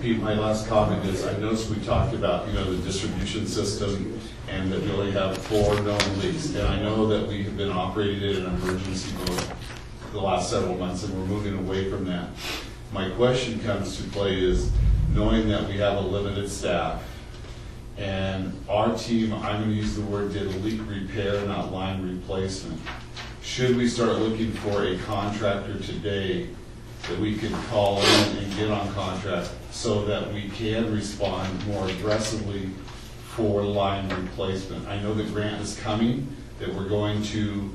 Pete, my last comment is, I noticed we talked about, the distribution system and that we only have 4 known leaks. And I know that we have been operating in an emergency mode the last several months, and we're moving away from that. My question comes to play is, knowing that we have a limited staff, and our team, I'm going to use the word, did leak repair, not line replacement. Should we start looking for a contractor today that we can call in and get on contract so that we can respond more aggressively for line replacement? I know the grant is coming, that we're going to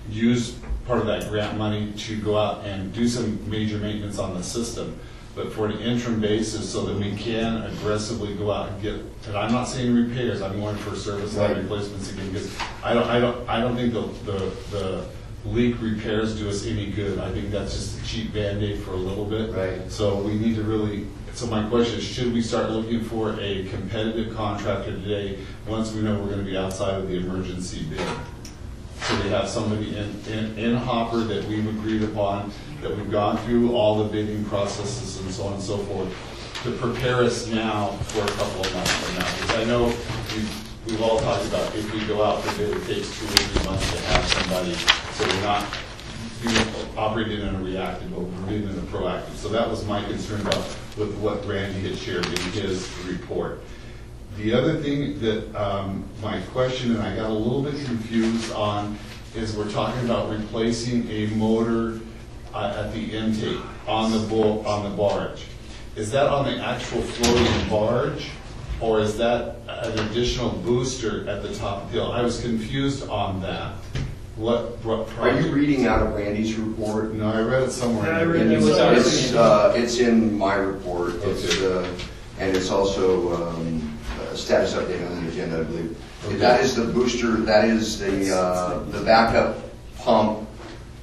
use part of that grant money to go out and do some major maintenance on the system, but for an interim basis so that we can aggressively go out and get, and I'm not saying repairs, I'm going for service line replacements again, because I don't think the leak repairs do us any good. I think that's just a cheap Band-Aid for a little bit. Right. So we need to really, so my question is, should we start looking for a competitive contractor today once we know we're going to be outside of the emergency bid? So they have somebody in hopper that we've agreed upon, that we've gone through all the bidding processes and so on and so forth, to prepare us now for a couple of months from now. Because I know we've all talked about if we go out for bid, it takes 2 or 3 months to have somebody, so we're not operating in a reactive, but we're being in a proactive. So that was my concern about with what Randy had shared in his report. The other thing that my question, and I got a little bit confused on, is we're talking about replacing a motor at the intake on the barge. Is that on the actual floating barge, or is that an additional booster at the top of the hill? I was confused on that. What are you reading out of Randy's report? No, I read it somewhere. Yeah, I read it. It's in my report. Okay. And it's also a status update on the agenda, I believe. Okay. That is the booster. That is the backup pump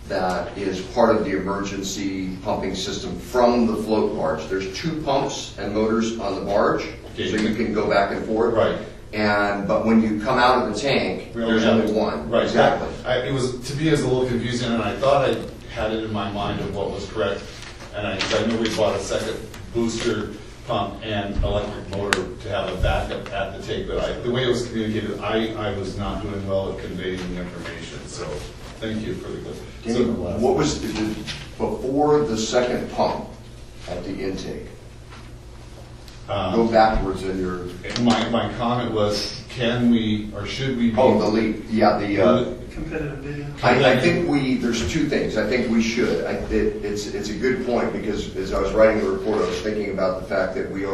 that is part of the emergency pumping system from the float barge. There's 2 pumps and motors on the barge, okay, so you can go back and forth. Right. But when you come out of the tank, there's only one. Right. Exactly. It was, to me, it was a little confusing, and I thought I had it in my mind of what was correct. And I knew we bought a second booster pump and electric motor to have a backup at the tank, but the way it was communicated, I was not doing well at conveying the information. So thank you for the question. So what was before the second pump at the intake? Go backwards in your. My comment was, can we or should we? Oh, the leak. Yeah, the competitive bidding. I think there's 2 things. I think we should. It's a good point, because as I was writing the report, I was thinking about the fact that we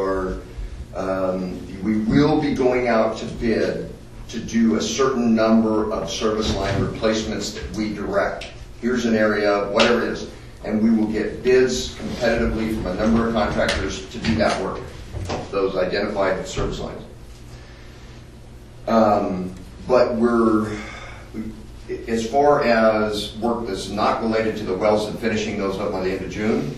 will be going out to bid to do a certain number of service line replacements that we direct. Here's an area, whatever it is, and we will get bids competitively from a number of contractors to do that work, those identified service lines. But as far as work that's not related to the wells and finishing those up by the end of June,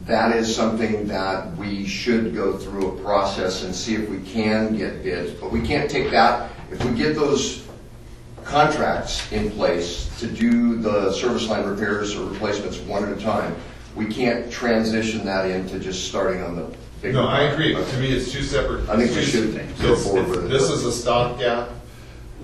that is something that we should go through a process and see if we can get bids. But we can't take that, if we get those contracts in place to do the service line repairs or replacements one at a time, we can't transition that into just starting on the big. No, I agree. To me, it's 2 separate. I think we should go forward with it. This is a stopgap.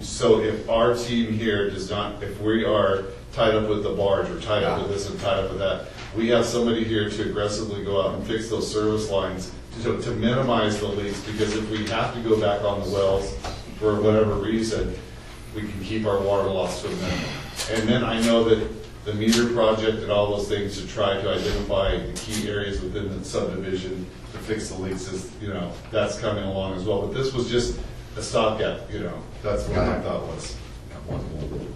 So if our team here does not, if we are tied up with the barge or tied up with this and tied up with that, we have somebody here to aggressively go out and fix those service lines to minimize the leaks, because if we have to go back on the wells for whatever reason, we can keep our water loss to a minimum. And then I know that the meter project and all those things to try to identify the key areas within the subdivision to fix the leaks is, that's coming along as well. But this was just a stopgap, that's what my thought was.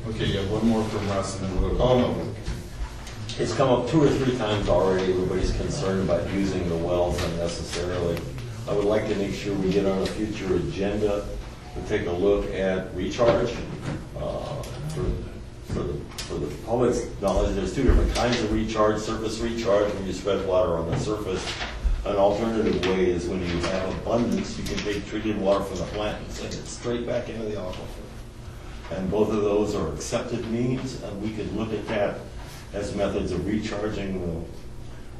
Okay, you have one more from Russ, and then we'll go to It's come up 2 or 3 times already. Everybody's concerned about using the wells unnecessarily. I would like to make sure we get on a future agenda to take a look at recharge. For the public's knowledge, there's 2 different kinds of recharge. Surface recharge, when you spread water on the surface. An alternative way is when you have abundance, you can take treated water from the plant and send it straight back into the aquifer. And both of those are accepted means, and we could look at that as methods of recharging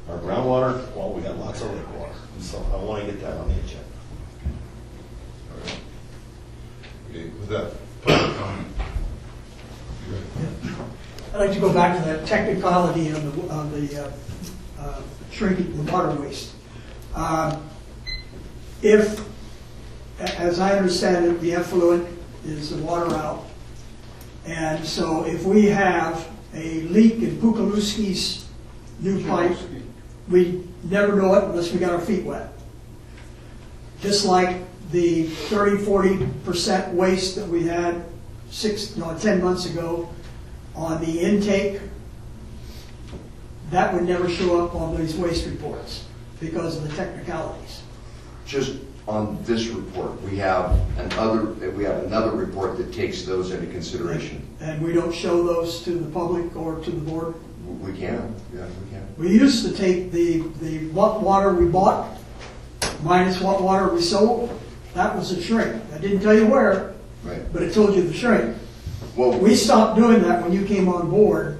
our groundwater while we got lots of lake water. So I want to get that on the agenda. All right. Okay, with that public comment. You ready? I'd like to go back to that technicality of the shrinking the water waste. If, as I understand it, the effluent is the water out, and so if we have a leak in Pukalewski's new pipe, we never know it unless we got our feet wet. Just like the 30–40% waste that we had 10 months ago on the intake, that would never show up on these waste reports because of the technicalities. Just on this report, we have another report that takes those into consideration. And we don't show those to the public or to the board? We can, yeah, we can. We used to take the what water we bought minus what water we sold. That was a shrink. I didn't tell you where, Right. but it told you the shrink. Well, We stopped doing that when you came on board.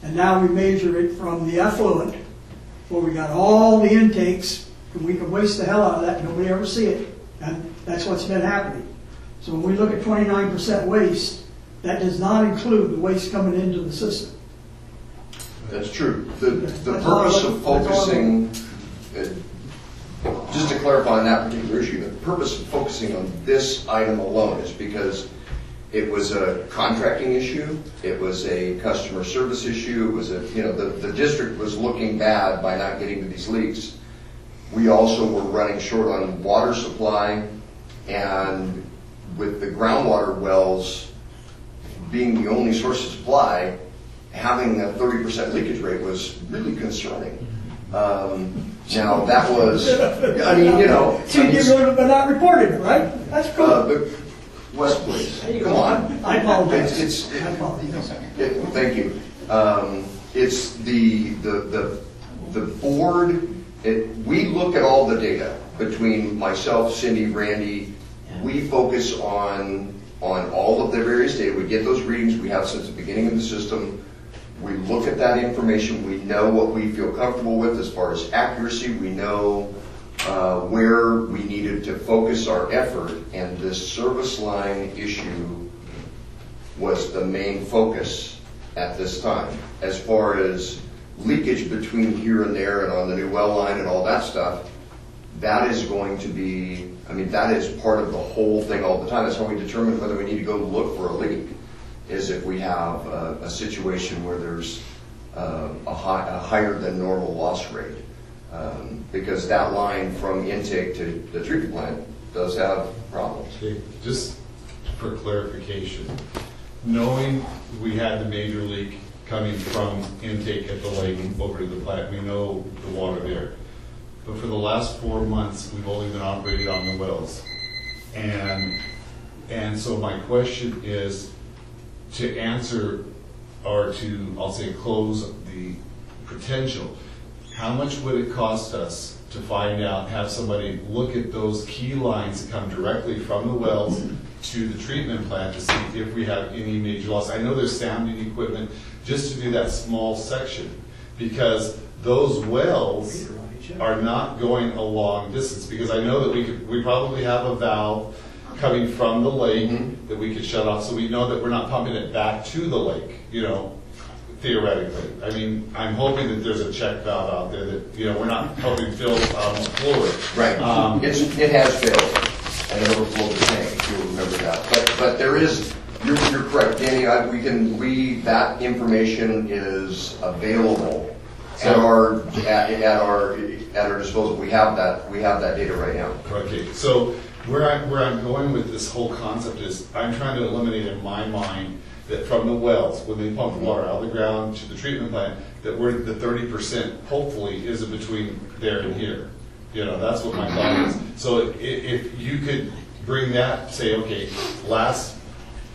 And now we measure it from the effluent, where we got all the intakes, and we can waste the hell out of that, nobody ever see it. And that's what's been happening. So when we look at 29% waste, that does not include the waste coming into the system. that's true. The That's purpose all- of focusing, just to clarify on that particular issue, the purpose of focusing on this item alone is because it was a contracting issue, it was a customer service issue, it was the district was looking bad by not getting to these leaks. We also were running short on water supply, and with the groundwater wells being the only source of supply, having a 30% leakage rate was really concerning. Now that was, I mean, So you get rid of it but not reported it, right? That's cool. but Wes, please, come on. I apologize. It's- I apologize. Thank you. It's the board, we look at all the data between myself, Cindy, Randy. We focus on all of the various data. We get those readings we have since the beginning of the system. We look at that information. We know what we feel comfortable with as far as accuracy. We know where we needed to focus our effort, and this service line issue was the main focus at this time. As far as leakage between here and there and on the new well line and all that stuff, that is going to be, that is part of the whole thing all the time. That's how we determine whether we need to go look for a leak, is if we have a situation where there's a higher than normal loss rate. Because that line from intake to the treatment plant does have problems. Okay, just for clarification, knowing we had the major leak coming from intake at the lake over to the plant, we know the water there. But for the last 4 months, we've only been operating on the wells. And so my question is to answer, or to, I'll say, close the potential. How much would it cost us to find out, have somebody look at those key lines that come directly from the wells to the treatment plant to see if we have any major loss? I know there's sounding equipment just to do that small section, because those wells are not going a long distance, because I know that we probably have a valve coming from the lake that we could shut off, so we know that we're not pumping it back to the lake, theoretically. I mean, I'm hoping that there's a check valve out there that, we're not pumping filled fluid. Right. It has failed and it overflowed the tank, if you'll remember that. But there is, you're correct, Danny, that information is available at our disposal. We have that data right now. Okay, so where I'm going with this whole concept is, I'm trying to eliminate in my mind that from the wells, when they pump water out of the ground to the treatment plant, that we're the 30% hopefully is in between there and here. That's what my thought is. So if you could bring that, say, okay,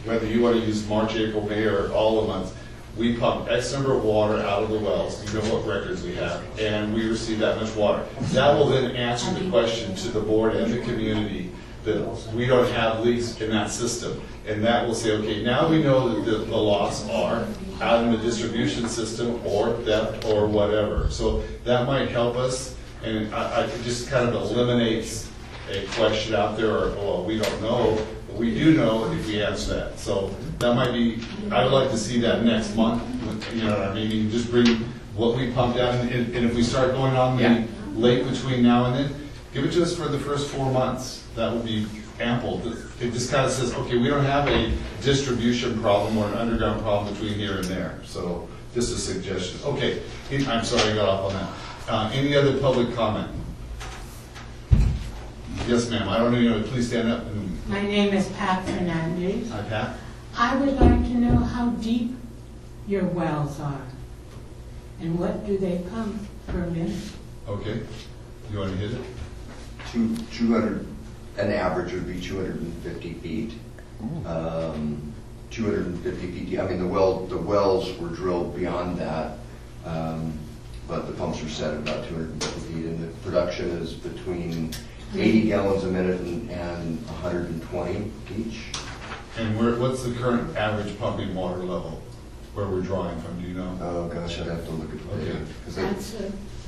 whether you want to use March, April, May, or all the months, we pump X number of water out of the wells, you know what records we have, and we receive that much water. That will then answer the question to the board and the community that we don't have leaks in that system. And that will say, okay, now we know that the loss are out in the distribution system or theft or whatever. So that might help us, and it just kind of eliminates a question out there, or, well, we don't know, but we do know if we answer that. So that might be, I would like to see that next month, you know what I mean? You just bring what we pumped out, and if we start going on the late between now and then, give it to us for the first 4 months. That would be ample. It just kind of says, okay, we don't have a distribution problem or an underground problem between here and there. So just a suggestion. Okay, I'm sorry I got off on that. Any other public comment? Yes, ma'am. I don't know. Please stand up. My name is Pat Fernandez. Hi, Pat. I would like to know how deep your wells are and what do they pump per minute? Okay. You want to hit it? 200, an average would be 250 feet. 250 feet, I mean, the wells were drilled beyond that, but the pumps are set at about 250 feet, and the production is between 80 gallons a minute and 120 each. And what's the current average pumping water level where we're drawing from? Do you know? Oh gosh, I'd have to look at the data. 'Cause That's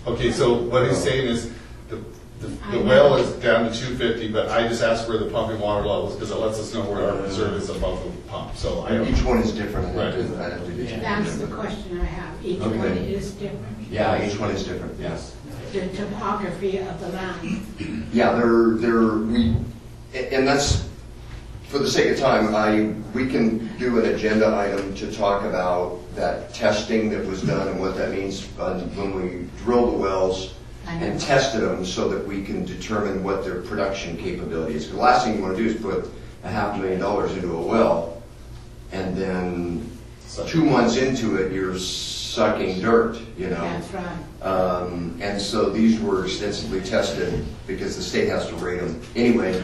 Okay, so what he's saying is the well is down to 250, but I just asked where the pumping water level is because it lets us know where our reserve is above the pump. So I don't. Each one is different. Right. I'd have to get you. That's the question I have. Each Okay. one is different. Yeah, each one is different, yes. The topography of the land. Yeah, and that's, for the sake of time, we can do an agenda item to talk about that testing that was done and what that means when we drill the wells and tested them so that we can determine what their production capability is. The last thing you want to do is put $500,000 into a well, and then 2 months into it, you're sucking dirt, you know? That's right. And so these were extensively tested because the state has to rate them. Anyway,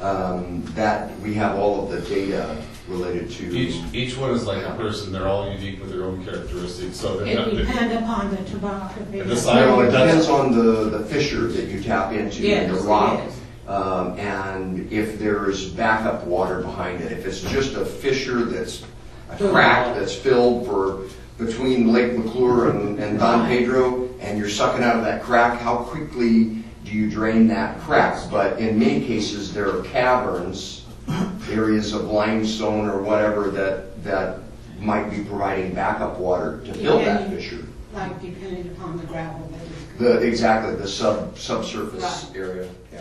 that we have all of the data related to. Each one is like a person. They're all unique with their own characteristics. So they're not. It depends upon the topography. And the size- Well, it depends on the fissure that you tap into, Yes, the rock, yes. and if there's backup water behind it. If it's just a fissure that's a crack that's filled for between Lake McClure and Don Pedro, and you're sucking out of that crack, how quickly do you drain that crack? But in many cases, there are caverns, areas of limestone or whatever that might be providing backup water to fill that fissure. Like depending upon the gravel that is. Exactly, the subsurface Right. area, yeah.